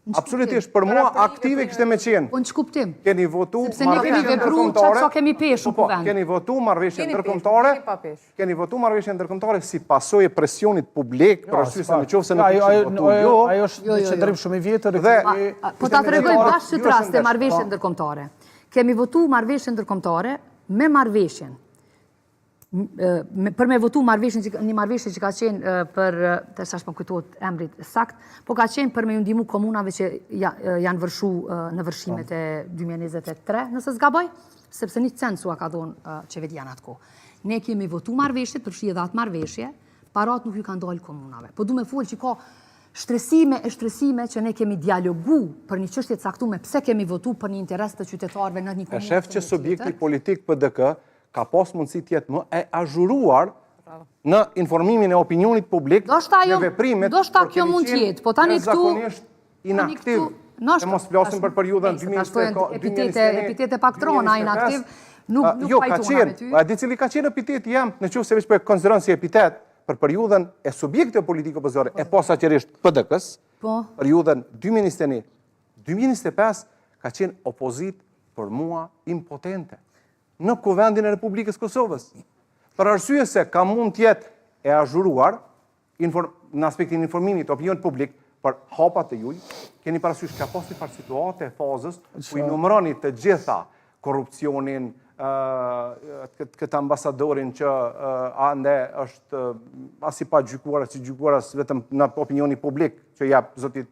Absolutisht, për mua aktive kishte me qenë. Po në që Keni votu marrëveshje ndërkombëtare si pasojë e presionit publik për arsye se nëse nuk kishin votuar jo. Ajo është një qendrim shumë i vjetër. Po ta tregoj bashkë këtë rast e marrëveshje ndërkombëtare. Kemi votu marrëveshje ndërkombëtare me marrëveshjen. Për me votu një marrëveshje që ka qenë për, të sash po kujtohet emrit sakt, po ka qenë për me ju ndihmu komunave që janë vërshu në vërshimet e 2023, nëse s'gaboj, sepse një censua ka dhonë qeveria në atë kohë. Ne kemi votu marrëveshjet, përfshi edhe atë marrëveshje, parat nuk ju kanë dalë komunave. Po du me folë që ka shtresime që ne kemi dialogu për një çështje të caktuar pse kemi votu për një interes të qytetarëve në një komunë. E shef që subjekti politik PDK ka pas mundësi të jetë më e azhuruar në informimin e opinionit publik në veprimet për kjo mund të jetë, po tani këtu zakonisht inaktiv. E mos flasim për periudhën 2021. Epitete pak trona inaktiv, nuk pajtuna me ty. A di cili ka qenë epiteti jam, në qoftë se veç po e konsideron si epitet për periudhën e subjekte politike opozitore e posaçërisht PDK-s, periudhën 2021-2025 ka qenë opozit për mua impotente në Kuvendin e Republikës Kosovës. Për arsye se ka mund të jetë e azhuruar në aspektin informimit opinionit publik për hapat e juj, keni parasysh ka pas një farë situate e fazës ku i numëroni të gjitha korrupsionin, këtë ambasadorin që ande është as i pa gjykuar as vetëm në opinioni publik që jap zotit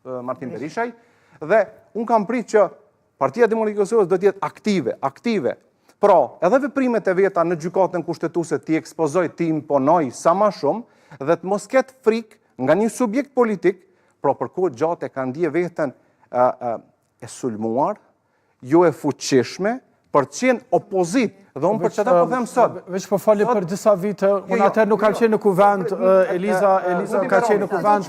Martin Berishaj, dhe unë kam prit që Partia Demokratike e Kosovës do të jetë aktive. Pra, edhe veprimet e veta në gjykatën kushtetuese t'i ekspozoj, t'i imponoj sa ma shumë dhe të mos ketë frikë nga një subjekt politik, pra për kohë gjatë e ka ndje veten e sulmuar, jo e fuqishme, për të qenë opozit, dhe unë për qëta po them sot. Veç po fali për disa vite, unë atër nuk kam qenë në kuvend, Eliza ka qenë në kuvend.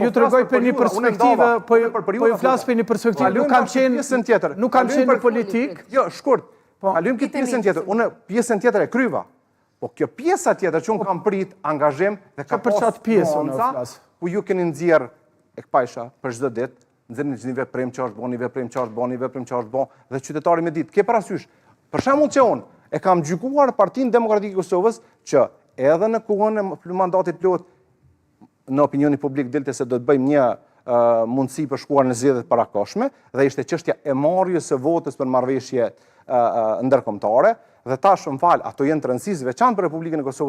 Ju të regoj për një perspektive, po ju flasë për një perspektive, nuk kam qenë në politik. Jo, shkurt, kalujmë këtë pjesën tjetër, unë pjesën tjetër e kryva, po kjo pjesa tjetër që unë kam prit angazhim dhe ka pas nuanca, ku ju keni nxjerr e këpajsha për çdo ditë, nxjerrni një veprim që është bon, një veprim që është bon, dhe qytetari me ditë. Ke parasysh, për shembull që unë e kam gjykuar Partinë Demokratike e Kosovës që edhe në kohën e mandatit plot në opinioni publik dilte se do të bëjmë një mundësi për shkuar në zgjedhjet parakoshme dhe ishte çështja e marrjes së votës për marrëveshje ndërkombëtare dhe tash më fal, ato janë të rëndësishme veçantë për Republikën e Kosovës.